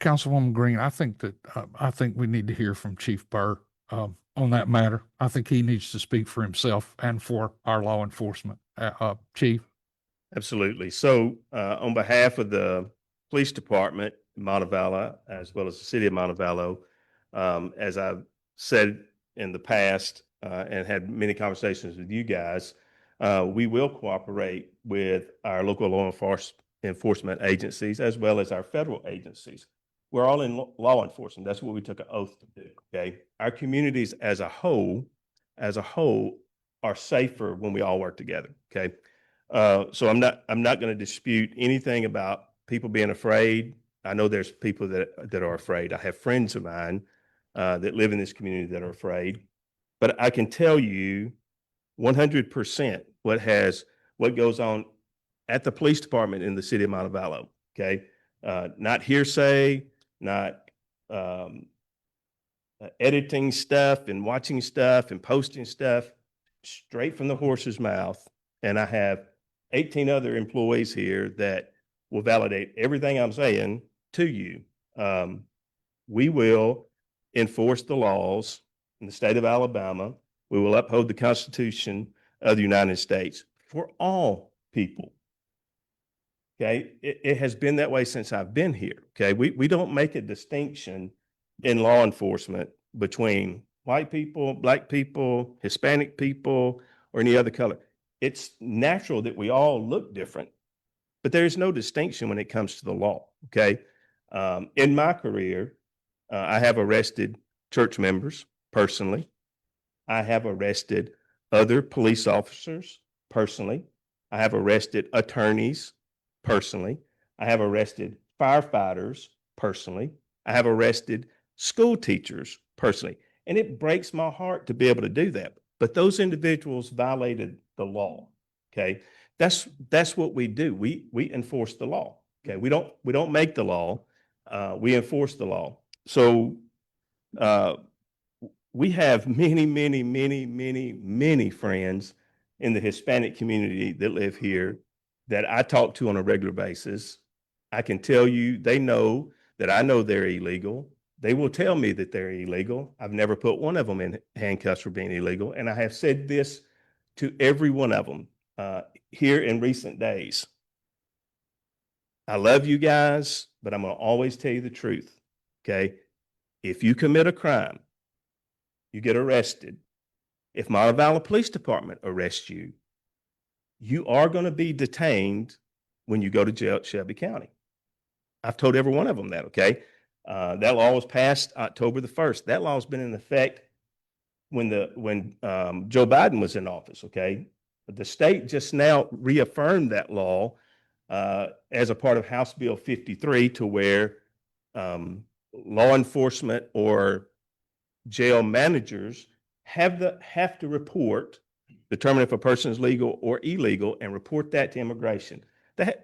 Councilwoman Green, I think we need to hear from Chief Burr on that matter. I think he needs to speak for himself and for our law enforcement. Chief. Absolutely. So on behalf of the police department in Montevallo, as well as the city of Montevallo, as I've said in the past and had many conversations with you guys, we will cooperate with our local law enforcement agencies as well as our federal agencies. We're all in law enforcement. That's what we took an oath to do. Okay. Our communities as a whole are safer when we all work together. Okay. So I'm not going to dispute anything about people being afraid. I know there's people that are afraid. I have friends of mine that live in this community that are afraid, but I can tell you 100% what goes on at the police department in the city of Montevallo. Okay. Not hearsay, not editing stuff and watching stuff and posting stuff straight from the horse's mouth. And I have 18 other employees here that will validate everything I'm saying to you. We will enforce the laws in the state of Alabama. We will uphold the Constitution of the United States for all people. Okay, it has been that way since I've been here. Okay, we don't make a distinction in law enforcement between white people, black people, Hispanic people, or any other color. It's natural that we all look different, but there is no distinction when it comes to the law. Okay, in my career, I have arrested church members personally. I have arrested other police officers personally. I have arrested attorneys personally. I have arrested firefighters personally. I have arrested school teachers personally. And it breaks my heart to be able to do that. But those individuals violated the law. Okay. That's what we do. We enforce the law. Okay. We don't make the law. We enforce the law. So we have many friends in the Hispanic community that live here that I talk to on a regular basis. I can tell you, they know that I know they're illegal. They will tell me that they're illegal. I've never put one of them in handcuffs for being illegal. And I have said this to every one of them here in recent days. I love you guys, but I'm going to always tell you the truth. Okay. If you commit a crime, you get arrested. If Montevallo Police Department arrests you, you are going to be detained when you go to jail at Shelby County. I've told every one of them that, okay? That law was passed October the 1st. That law has been in effect when Joe Biden was in office, okay? But the state just now reaffirmed that law as a part of House Bill 53 to where law enforcement or jail managers have to report, determine if a person is legal or illegal, and report that to immigration.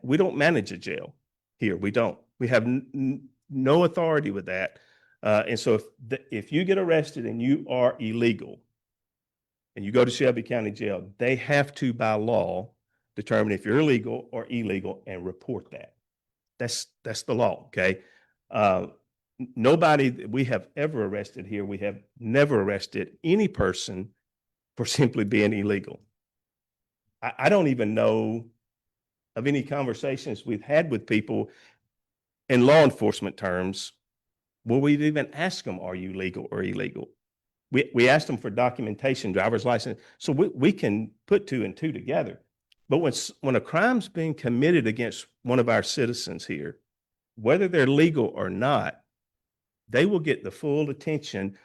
We don't manage a jail here. We don't. We have no authority with that. And so if you get arrested and you are illegal and you go to Shelby County Jail, they have to, by law, determine if you're illegal or illegal and report that. That's the law, okay? Nobody that we have ever arrested here, we have never arrested any person for simply being illegal. I don't even know of any conversations we've had with people in law enforcement terms where we'd even ask them, are you legal or illegal? We asked them for documentation, driver's license, so we can put two and two together. But when a crime's being committed against one of our citizens here, whether they're legal or not, they will get the full attention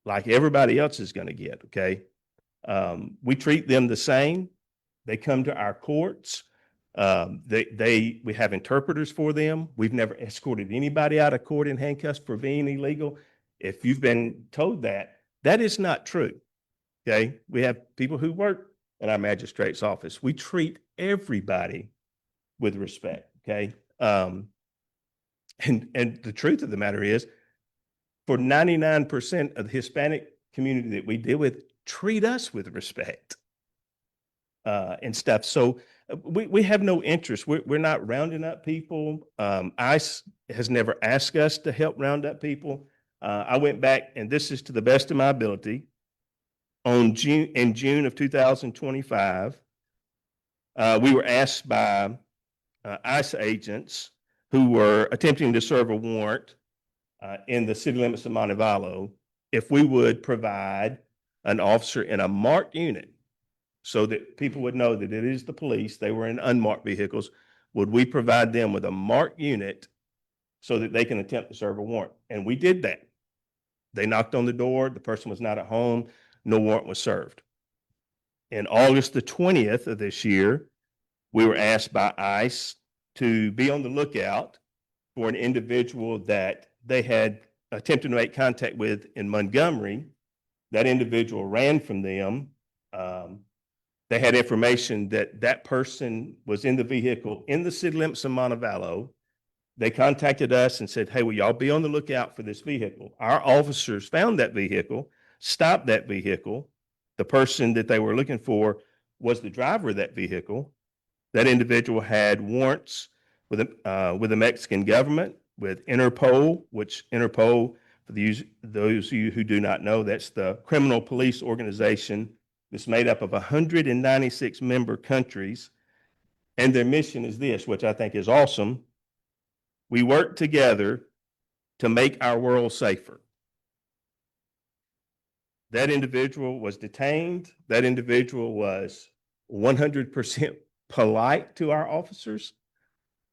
like everybody else is going to get, okay? We treat them the same. They come to our courts. We have interpreters for them. We've never escorted anybody out of court in handcuffs for being illegal. If you've been told that, that is not true, okay? We have people who work in our magistrate's office. We treat everybody with respect, okay? And the truth of the matter is, for 99% of the Hispanic community that we deal with, treat us with respect and stuff. So We have no interest. We're not rounding up people. ICE has never asked us to help round up people. I went back, and this is to the best of my ability, in June of 2025, we were asked by ICE agents who were attempting to serve a warrant in the city limits of Montevallo if we would provide an officer in a marked unit so that people would know that it is the police. They were in unmarked vehicles. Would we provide them with a marked unit so that they can attempt to serve a warrant? And we did that. They knocked on the door. The person was not at home. No warrant was served. In August the 20th of this year, we were asked by ICE to be on the lookout for an individual that they had attempted to make contact with in Montgomery. That individual ran from them. They had information that that person was in the vehicle in the city limits of Montevallo. They contacted us and said, hey, will y'all be on the lookout for this vehicle? Our officers found that vehicle, stopped that vehicle. The person that they were looking for was the driver of that vehicle. That individual had warrants with the Mexican government, with Interpol, which Interpol, for those of you who do not know, that's the criminal police organization that's made up of 196 member countries. And their mission is this, which I think is awesome. We work together to make our world safer. That individual was detained. That individual was 100% polite to our officers.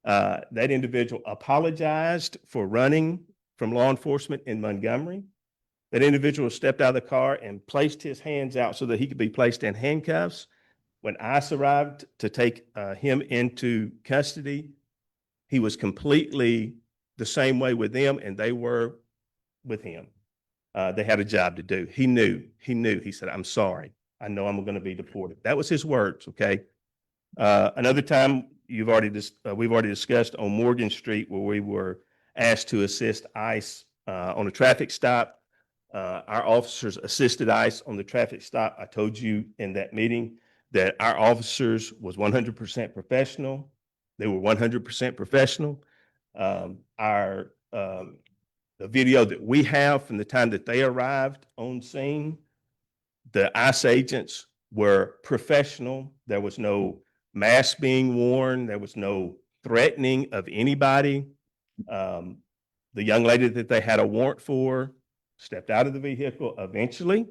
That individual apologized for running from law enforcement in Montgomery. That individual stepped out of the car and placed his hands out so that he could be placed in handcuffs. When ICE arrived to take him into custody, he was completely the same way with them, and they were with him. They had a job to do. He knew. He said, I'm sorry. I know I'm going to be deported. That was his words, okay? Another time we've already discussed on Morgan Street, where we were asked to assist ICE on a traffic stop. Our officers assisted ICE on the traffic stop. I told you in that meeting that our officers was 100% professional. They were 100% professional. The video that we have from the time that they arrived on scene, the ICE agents were professional. There was no mask being worn. There was no threatening of anybody. The young lady that they had a warrant for stepped out of the vehicle eventually,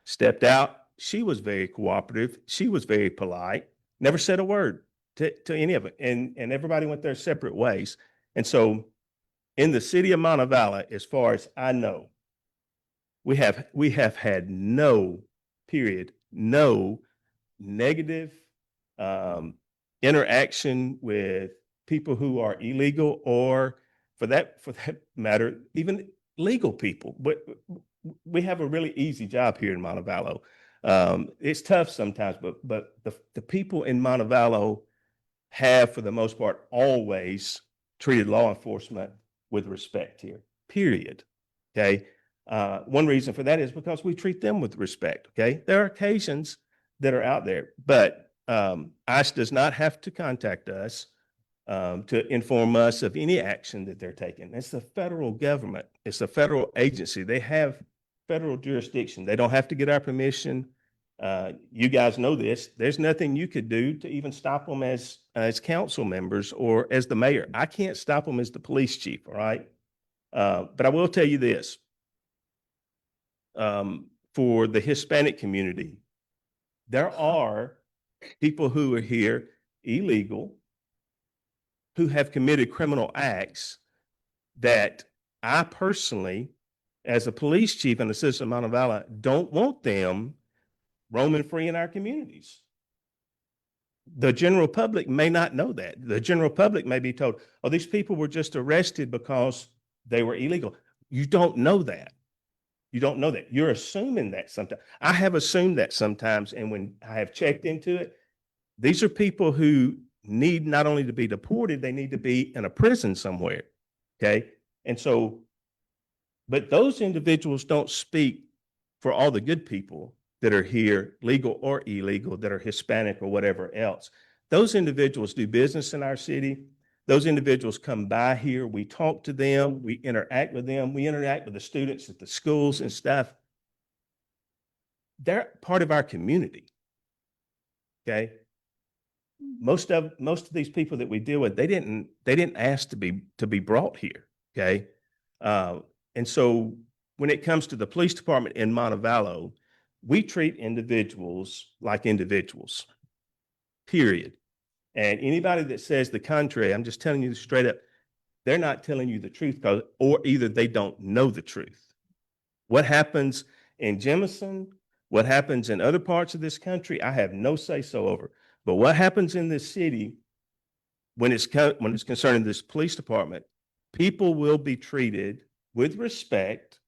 stepped out. She was very cooperative. She was very polite, never said a word to any of it. And everybody went their separate ways. And so in the city of Montevallo, as far as I know, we have had no negative interaction with people who are illegal, or for that matter, even legal people. But we have a really easy job here in Montevallo. It's tough sometimes, but the people in Montevallo have, for the most part, always treated law enforcement with respect here, period. Okay. One reason for that is because we treat them with respect. Okay. There are occasions that are out there, but ICE does not have to contact us to inform us of any action that they're taking. It's the federal government. It's a federal agency. They have federal jurisdiction. They don't have to get our permission. You guys know this. There's nothing you could do to even stop them as council members or as the mayor. I can't stop them as the police chief, all right? But I will tell you this. For the Hispanic community, there are people who are here illegal, who have committed criminal acts that I personally, as a police chief and a citizen of Montevallo, don't want them roaming free in our communities. The general public may not know that. The general public may be told, oh, these people were just arrested because they were illegal. You don't know that. You don't know that. You're assuming that sometimes. I have assumed that sometimes, and when I have checked into it, these are people who need not only to be deported, they need to be in a prison somewhere, okay? And so, but those individuals don't speak for all the good people that are here, legal or illegal, that are Hispanic or whatever else. Those individuals do business in our city. Those individuals come by here. We talk to them. We interact with them. We interact with the students at the schools and stuff. They're part of our community. Okay. Most of these people that we deal with, they didn't ask to be brought here. Okay. And so when it comes to the police department in Montevallo, we treat individuals like individuals, period. And anybody that says the contrary, I'm just telling you straight up, they're not telling you the truth, or either they don't know the truth. What happens in Jemison, what happens in other parts of this country, I have no say so over. But what happens in this city, when it's concerning this police department, people will be treated with respect.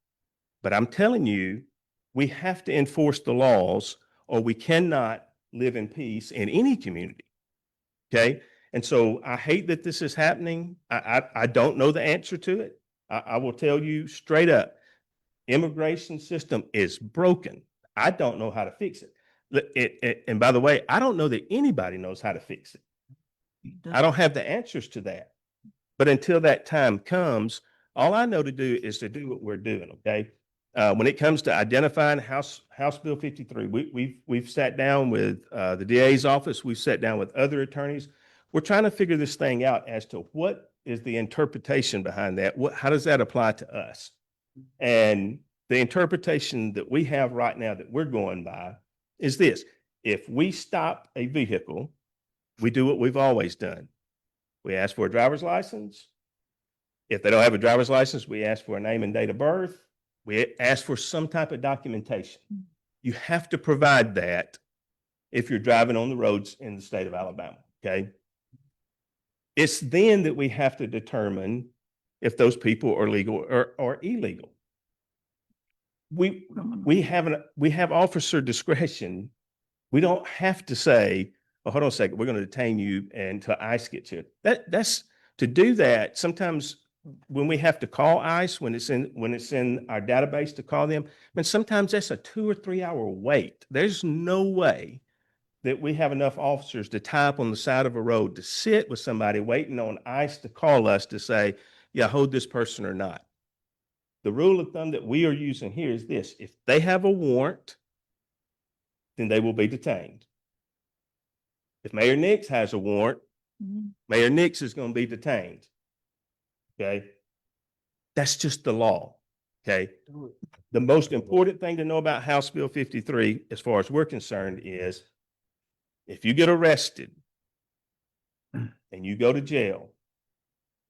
But I'm telling you, we have to enforce the laws, or we cannot live in peace in any community. Okay. And so I hate that this is happening. I don't know the answer to it. I will tell you straight up, immigration system is broken. I don't know how to fix it. And by the way, I don't know that anybody knows how to fix it. I don't have the answers to that. But until that time comes, all I know to do is to do what we're doing. Okay. When it comes to identifying House Bill 53, we've sat down with the DA's office. We've sat down with other attorneys. We're trying to figure this thing out as to what is the interpretation behind that. How does that apply to us? And the interpretation that we have right now that we're going by is this: if we stop a vehicle, we do what we've always done. We ask for a driver's license. If they don't have a driver's license, we ask for a name and date of birth. We ask for some type of documentation. You have to provide that if you're driving on the roads in the state of Alabama, okay? It's then that we have to determine if those people are legal or illegal. We have officer discretion. We don't have to say, oh, hold on a second, we're going to detain you until ICE gets here. That's to do that. Sometimes when we have to call ICE, when it's in our database to call them, and sometimes that's a 2 or 3 hour wait. There's no way that we have enough officers to tie up on the side of a road to sit with somebody waiting on ICE to call us to say, yeah, hold this person or not. The rule of thumb that we are using here is this: if they have a warrant, then they will be detained. If Mayor Nix has a warrant, Mayor Nix is going to be detained. Okay. That's just the law. Okay. The most important thing to know about House Bill 53, as far as we're concerned, is if you get arrested and you go to jail,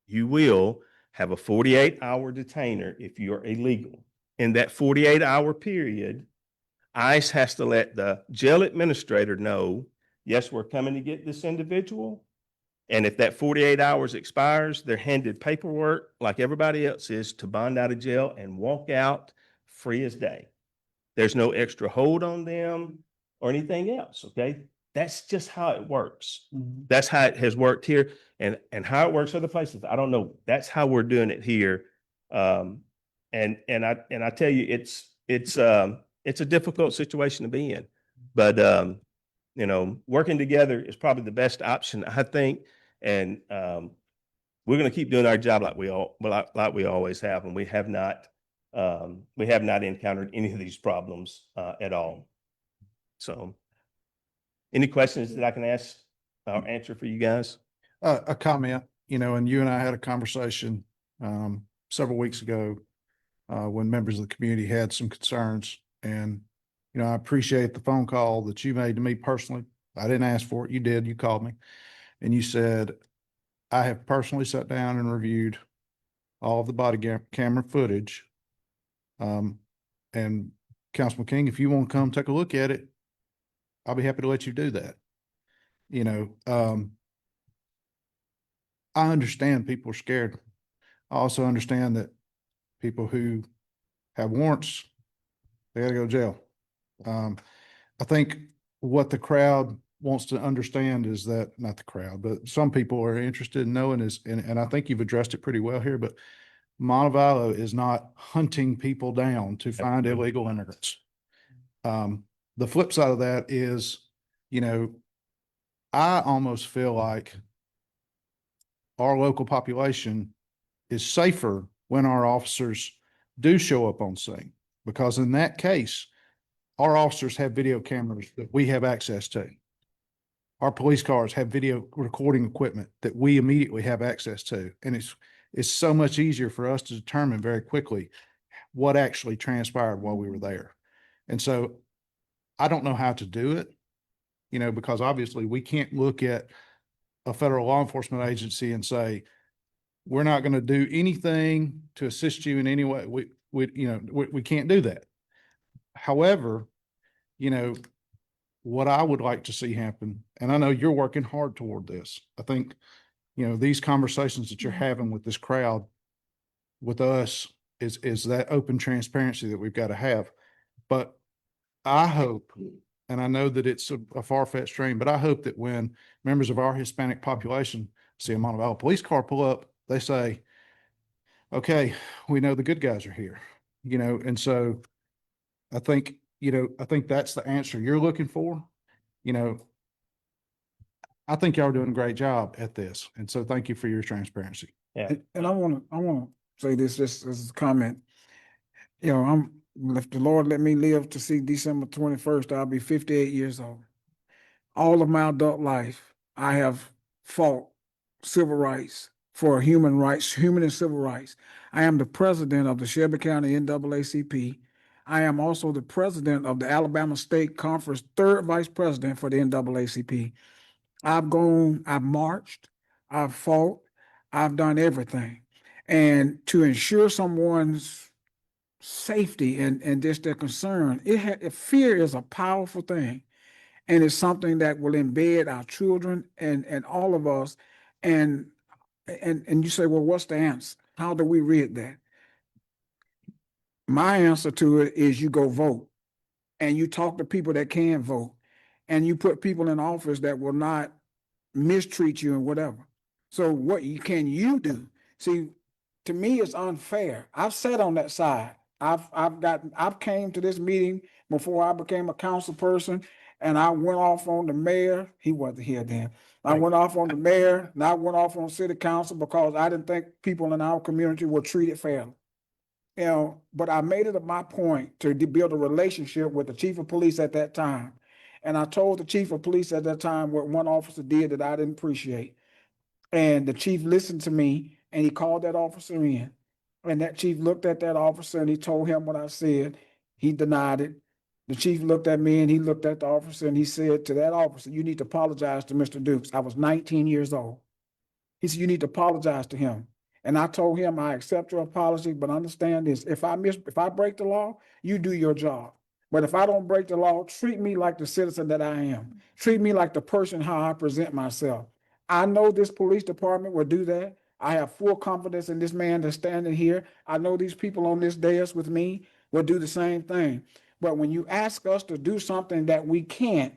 you will have a 48-hour detainer if you're illegal. In that 48-hour period, ICE has to let the jail administrator know, yes, we're coming to get this individual. And if that 48 hours expires, they're handed paperwork like everybody else is to bond out of jail and walk out free as day. There's no extra hold on them or anything else. Okay. That's just how it works. That's how it has worked here, and how it works other places, I don't know. That's how we're doing it here. And I tell you, it's a difficult situation to be in, but working together is probably the best option, I think. And we're going to keep doing our job like we always have, and we have not encountered any of these problems at all. So, any questions that I can ask or answer for you guys? A comment, and you and I had a conversation several weeks ago when members of the community had some concerns, and I appreciate the phone call that you made to me personally. I didn't ask for it. You did. You called me. And you said, I have personally sat down and reviewed all of the body camera footage. And Councilman King, if you want to come take a look at it, I'll be happy to let you do that. I understand people are scared. I also understand that people who have warrants, they got to go to jail. I think what the crowd wants to understand is that, not the crowd, but some people are interested in knowing is, and I think you've addressed it pretty well here, but Montevallo is not hunting people down to find illegal immigrants. The flip side of that is, I I almost feel like our local population is safer when our officers do show up on scene, because in that case, our officers have video cameras that we have access to. Our police cars have video recording equipment that we immediately have access to. And it's so much easier for us to determine very quickly what actually transpired while we were there. And so I don't know how to do it, because obviously we can't look at a federal law enforcement agency and say, we're not going to do anything to assist you in any way. We can't do that. However, what I would like to see happen, and I know you're working hard toward this. I think, these conversations that you're having with this crowd, with us, is that open transparency that we've got to have. But I hope, and I know that it's a far-fetched dream, but I hope that when members of our Hispanic population see a Montevallo police car pull up, they say, okay, we know the good guys are here, and so I think, that's the answer you're looking for. I think y'all are doing a great job at this. And so thank you for your transparency. Yeah. And I want to say this just as a comment. If the Lord let me live to see December 21st, I'll be 58 years old. All of my adult life, I have fought civil rights for human rights, human and civil rights. I am the president of the Shelby County NAACP. I am also the president of the Alabama State Conference, third vice president for the NAACP. I've marched, I've fought, I've done everything. And to ensure someone's safety and just their concern, fear is a powerful thing. And it's something that will embed our children and all of us. And you say, well, what's the answer? How do we rid that? My answer to it is you go vote, and you talk to people that can vote, and you put people in office that will not mistreat you and whatever. So what can you do? See, to me, it's unfair. I've sat on that side. I've came to this meeting before I became a council person, and I went off on the mayor. He wasn't here then. I went off on the mayor, and I went off on city council because I didn't think people in our community were treated fairly. But I made it a my point to build a relationship with the chief of police at that time. And I told the chief of police at that time what one officer did that I didn't appreciate. And the chief listened to me, and he called that officer in. And that chief looked at that officer, and he told him what I said. He denied it. The chief looked at me, and he looked at the officer, and he said to that officer, you need to apologize to Mr. Dukes. I was 19 years old. He said, you need to apologize to him. And I told him, I accept your apology, but understand this. If I break the law, you do your job. But if I don't break the law, treat me like the citizen that I am. Treat me like the person how I present myself. I know this police department will do that. I have full confidence in this man that's standing here. I know these people on this dais with me will do the same thing. But when you ask us to do something that we can't,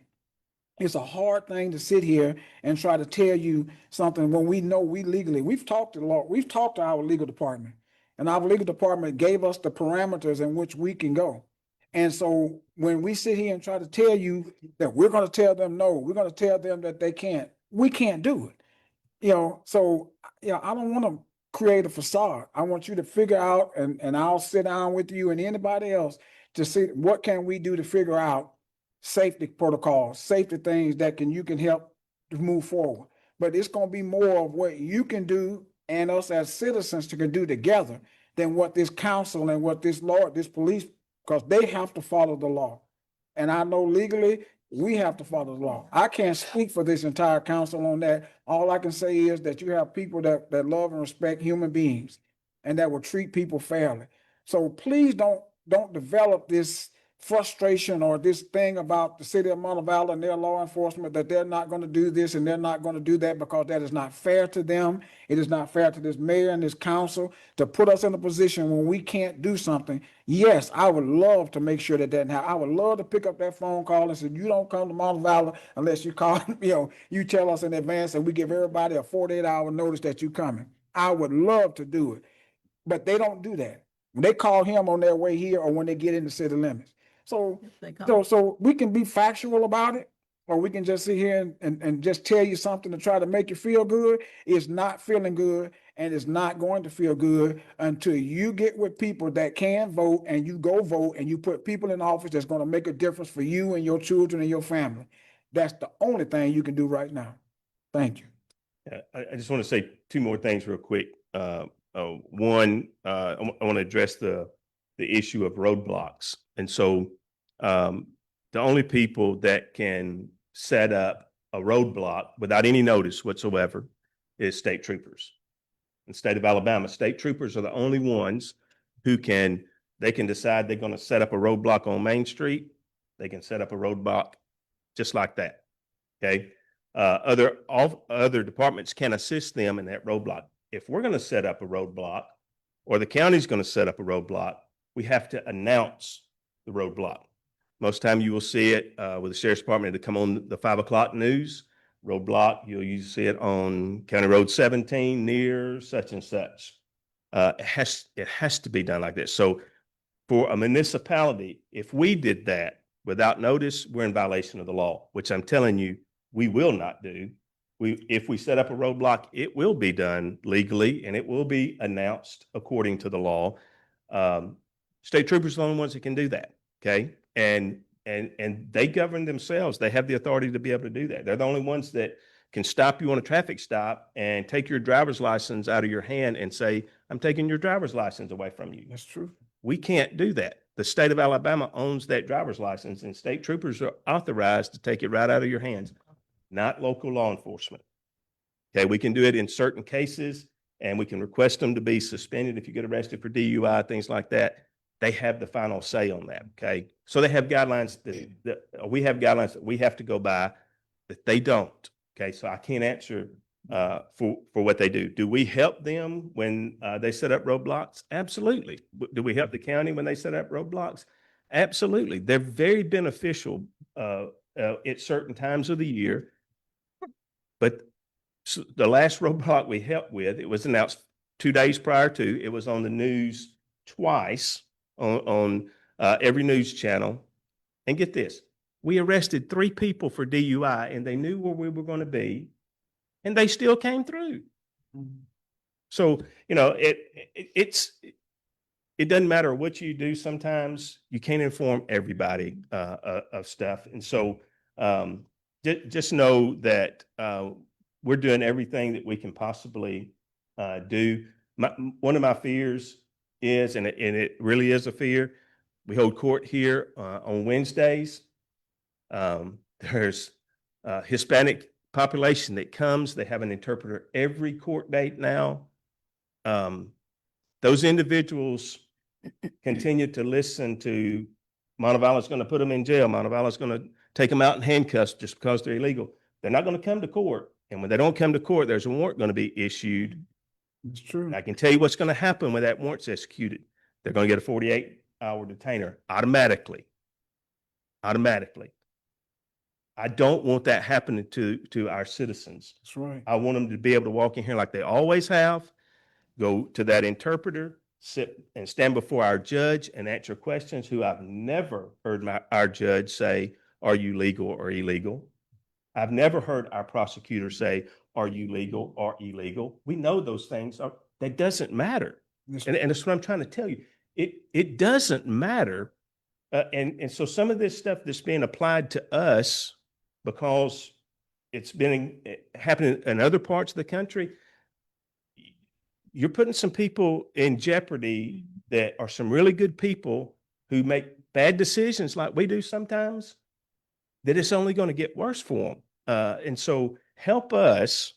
it's a hard thing to sit here and try to tell you something when we know we've talked to our legal department, and our legal department gave us the parameters in which we can go. And so when we sit here and try to tell you that we're going to tell them no, we're going to tell them that they can't, we can't do it. So I don't want to create a facade. I want you to figure out, and I'll sit down with you and anybody else to see what can we do to figure out safety protocols, safety things that you can help to move forward. But it's going to be more of what you can do and us as citizens can do together than what this council and what this police, because they have to follow the law. And I know legally we have to follow the law. I can't speak for this entire council on that. All I can say is that you have people that love and respect human beings and that will treat people fairly. So please don't develop this frustration or this thing about the city of Montevallo and their law enforcement that they're not going to do this and they're not going to do that, because that is not fair to them. It is not fair to this mayor and this council to put us in a position when we can't do something. Yes, I would love to make sure that happens. I would love to pick up that phone call and say, you don't come to Montevallo unless you call, you tell us in advance, and we give everybody a 48-hour notice that you're coming. I would love to do it, but they don't do that. They call him on their way here or when they get in the city limits. So we can be factual about it, or we can just sit here and just tell you something to try to make you feel good. It's not feeling good, and it's not going to feel good until you get with people that can vote, and you go vote, and you put people in office that's going to make a difference for you and your children and your family. That's the only thing you can do right now. Thank you. Yeah, I just want to say two more things real quick. One, I want to address the issue of roadblocks. And so the only people that can set up a roadblock without any notice whatsoever is state troopers. In the state of Alabama, state troopers are the only ones who they can decide they're going to set up a roadblock on Main Street. They can set up a roadblock just like that. Okay. Other departments can assist them in that roadblock. If we're going to set up a roadblock, or the county's going to set up a roadblock, we have to announce the roadblock. Most time you will see it with the sheriff's department to come on the 5 o'clock news. Roadblock, you'll usually see it on County Road 17 near such and such. It has to be done like this. So for a municipality, if we did that without notice, we're in violation of the law, which I'm telling you, we will not do. If we set up a roadblock, it will be done legally and it will be announced according to the law. State troopers are the only ones that can do that. Okay. And they govern themselves. They have the authority to be able to do that. They're the only ones that can stop you on a traffic stop and take your driver's license out of your hand and say, I'm taking your driver's license away from you. That's true. We can't do that. The state of Alabama owns that driver's license, and state troopers are authorized to take it right out of your hands, not local law enforcement. Okay, we can do it in certain cases, and we can request them to be suspended if you get arrested for DUI, things like that. They have the final say on that. Okay, so they have guidelines that we have guidelines that we have to go by that they don't. Okay, so I can't answer for what they do. Do we help them when they set up roadblocks? Absolutely. Do we help the county when they set up roadblocks? Absolutely. They're very beneficial at certain times of the year. But the last roadblock we helped with, it was announced 2 days prior to, it was on the news twice on every news channel. And get this, we arrested 3 people for DUI, and they knew where we were going to be, and they still came through. So, you know, it doesn't matter what you do. Sometimes you can't inform everybody of stuff. And so just know that we're doing everything that we can possibly do. One of my fears is, and it really is a fear, we hold court here on Wednesdays. There's a Hispanic population that comes. They have an interpreter every court date now. Those individuals continue to listen to Montevallo's going to put them in jail. Montevallo's going to take them out in handcuffs just because they're illegal. They're not going to come to court. And when they don't come to court, there's a warrant going to be issued. It's true. And I can tell you what's going to happen when that warrant's executed. They're going to get a 48-hour detainer automatically. Automatically. I don't want that happening to our citizens. That's right. I want them to be able to walk in here like they always have, go to that interpreter, sit and stand before our judge and answer questions, who I've never heard our judge say, are you legal or illegal? I've never heard our prosecutor say, are you legal or illegal? We know those things that doesn't matter. And that's what I'm trying to tell you. It doesn't matter. And so some of this stuff that's being applied to us, because it's been happening in other parts of the country, you're putting some people in jeopardy that are some really good people who make bad decisions like we do sometimes, that it's only going to get worse for them. And so help us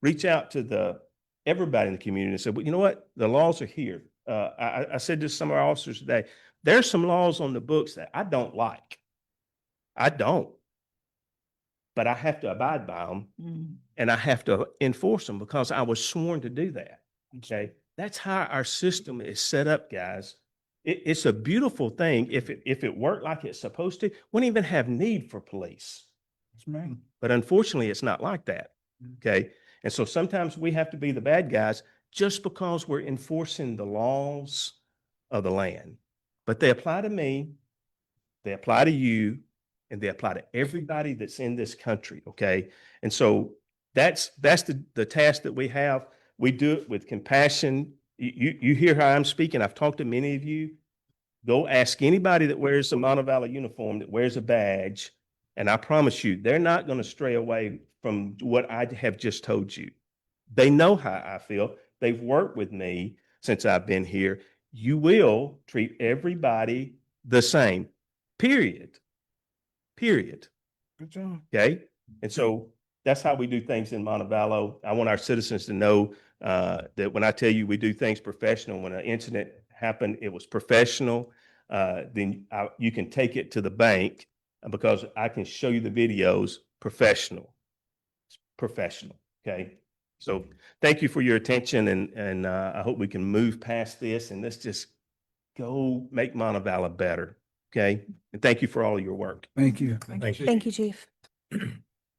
reach out to everybody in the community and say, well, you know what? The laws are here. I said to some of our officers today, there's some laws on the books that I don't like. I don't. But I have to abide by them, and I have to enforce them because I was sworn to do that. Okay. That's how our system is set up, guys. It's a beautiful thing. If it worked like it's supposed to, we wouldn't even have need for police. But unfortunately, it's not like that. Okay. And so sometimes we have to be the bad guys just because we're enforcing the laws of the land. But they apply to me. They apply to you. and they apply to everybody that's in this country, okay? And so that's the task that we have. We do it with compassion. You hear how I'm speaking. I've talked to many of you. Go ask anybody that wears a Montevallo uniform, that wears a badge, and I promise you, they're not going to stray away from what I have just told you. They know how I feel. They've worked with me since I've been here. You will treat everybody the same, period. Period. Good job. Okay? And so that's how we do things in Montevallo. I want our citizens to know that when I tell you we do things professional, when an incident happened, it was professional, then you can take it to the bank because I can show you the videos, professional. It's professional, okay? So thank you for your attention, and I hope we can move past this, and let's just go make Montevallo better, okay? And thank you for all of your work. Thank you. Thank you. Thank you, Chief.